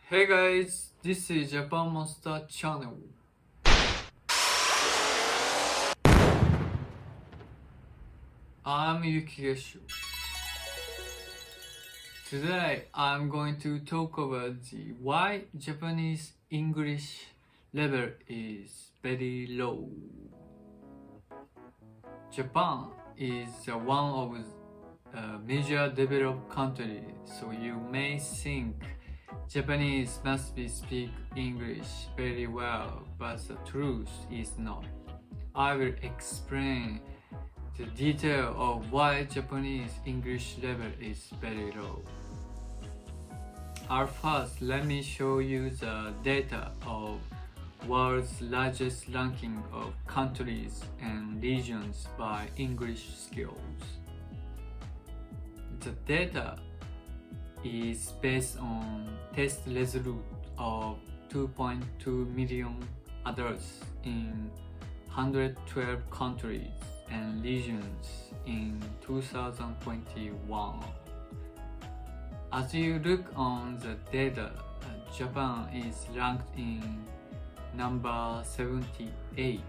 Hey guys, this is Japan Monster channel. I'm Yukigeshu. Today I'm going to talk about the why Japanese English level is very low. Japan is one of major developed countries, so you may think Japanese must be speak English very well, but the truth is not. I will explain the detail of why Japanese English level is very low. First, let me show you the data of world's largest ranking of countries and regions by English skills. The data is based on test result of 2.2 million adults in 112 countries and regions in 2021. As you look on the data, Japan is ranked in number 78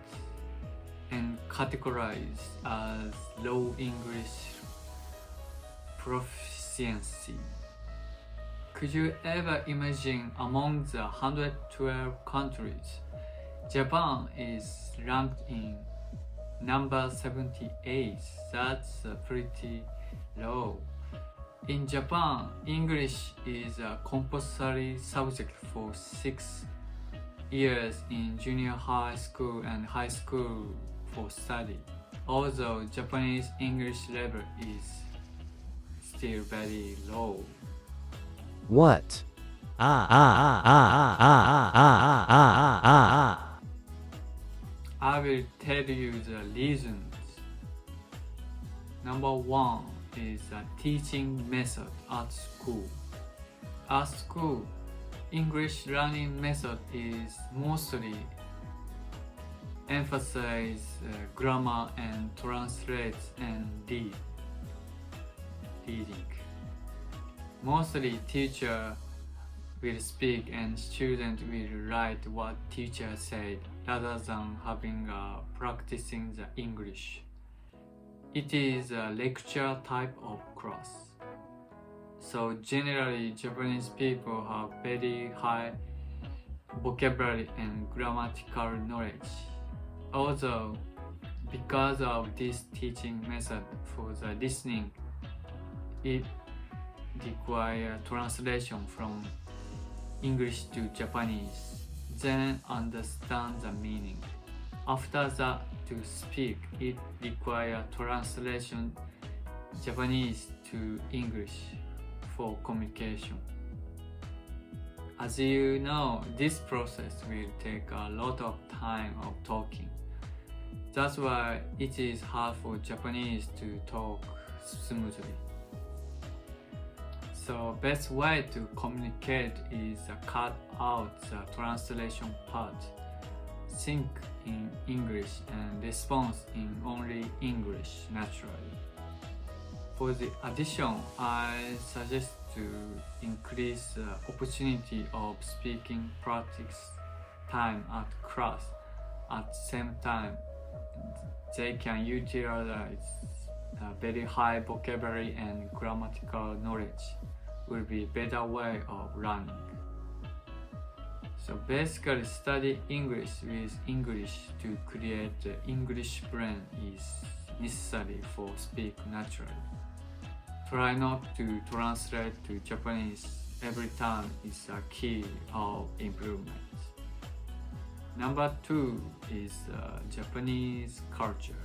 and categorized as low English proficiency. Could you ever imagine among the 112 countries, Japan is ranked in number 78? That's pretty low. In Japan, English is a compulsory subject for 6 years in junior high school and high school for study. Although Japanese English level is still very low. What? I will tell you the reasons. Number one is the teaching method at school. At school, English learning method is mostly emphasize grammar and translate and reading. Mostly teacher will speak and student will write what teacher said rather than practicing the English. It is a lecture type of class. So generally Japanese people have very high vocabulary and grammatical knowledge. Although because of this teaching method for the listening, it requires translation from English to Japanese, then understand the meaning. After that, to speak, it requires translation Japanese to English for communication. As you know, this process will take a lot of time of talking. That's why it is hard for Japanese to talk smoothly. So best way to communicate is cut out the translation part, think in English and response in only English naturally. For the addition, I suggest to increase the opportunity of speaking practice time at class. At the same time, they can utilize very high vocabulary and grammatical knowledge will be better way of learning. So basically study English with English to create the English brain is necessary for speak naturally. Try not to translate to Japanese every time is a key of improvement. Number two is Japanese culture.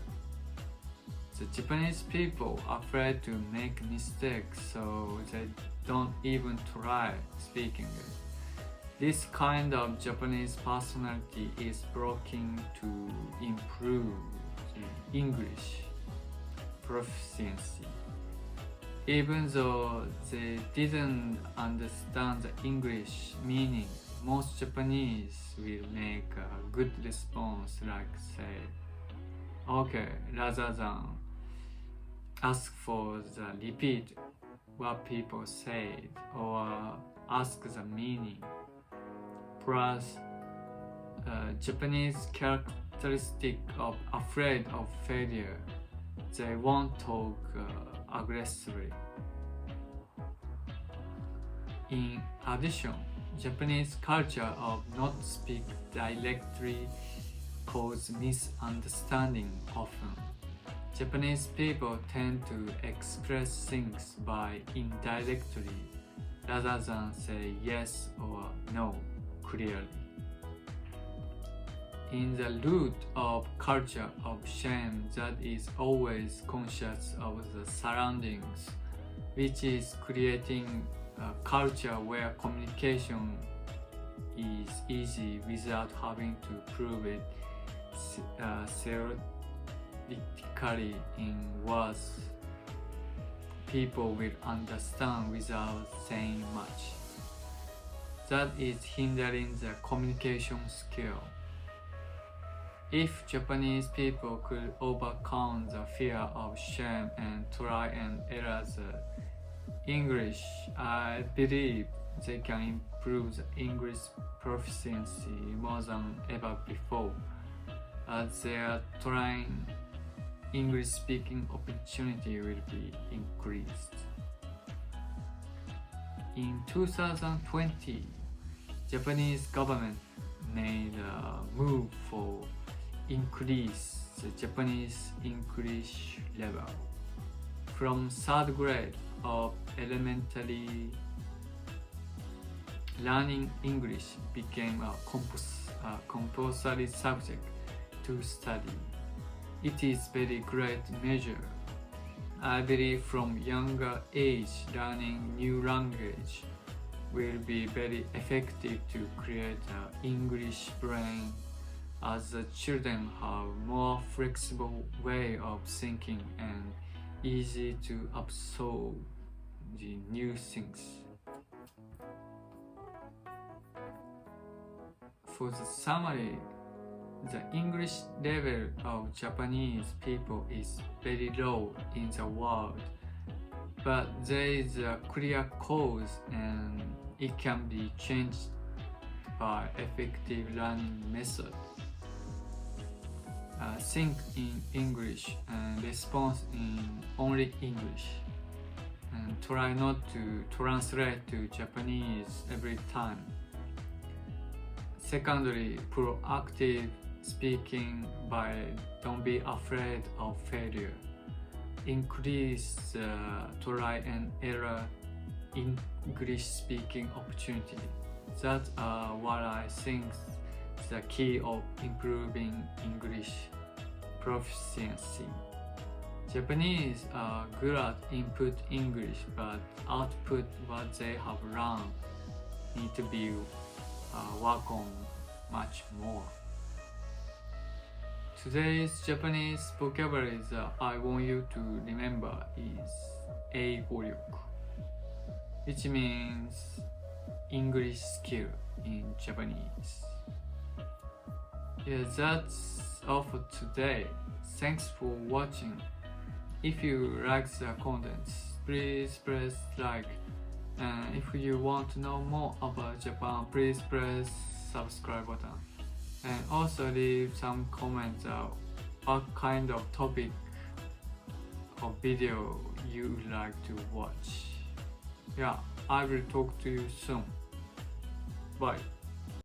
The Japanese people are afraid to make mistakes, so they don't even try speaking it. This kind of Japanese personality is blocking to improve the English proficiency. Even though they didn't understand the English meaning, most Japanese will make a good response like say, okay, rather than ask for the repeat what people said or ask the meaning. Plus, Japanese characteristic of afraid of failure. They won't talk aggressively. In addition, Japanese culture of not speak directly cause misunderstanding often. Japanese people tend to express things by indirectly rather than say yes or no clearly. In the root of culture of shame that is always conscious of the surroundings, which is creating a culture where communication is easy without having to prove it theoretically in words people will understand without saying much. That is hindering the communication skill. If Japanese people could overcome the fear of shame and try and error the English, I believe they can improve the English proficiency more than ever before, as their trying English speaking opportunity will be increased. In 2020, Japanese government made a move for increase the Japanese English level. From third grade of elementary, learning English became a compulsory subject to study. It is very great measure. I believe from younger age learning new language will be very effective to create an English brain, as the children have more flexible way of thinking and easy to absorb the new things. For the summary, the English level of Japanese people is very low in the world, but there is a clear cause and it can be changed by effective learning method. Think in English and respond in only English, and try not to translate to Japanese every time. Secondly, proactive speaking by don't be afraid of failure. Increase try and error English speaking opportunity. That's what I think is the key of improving English proficiency. Japanese are good at input English, but output what they have learned need to be work on much more. Today's Japanese vocabulary that I want you to remember is 英語力, which means English skill in Japanese. Yeah, that's all for today. Thanks for watching. If you like the contents, please press like. And if you want to know more about Japan, please press subscribe button. And also leave some comments of what kind of topic or video you would like to watch. Yeah, I will talk to you soon. Bye.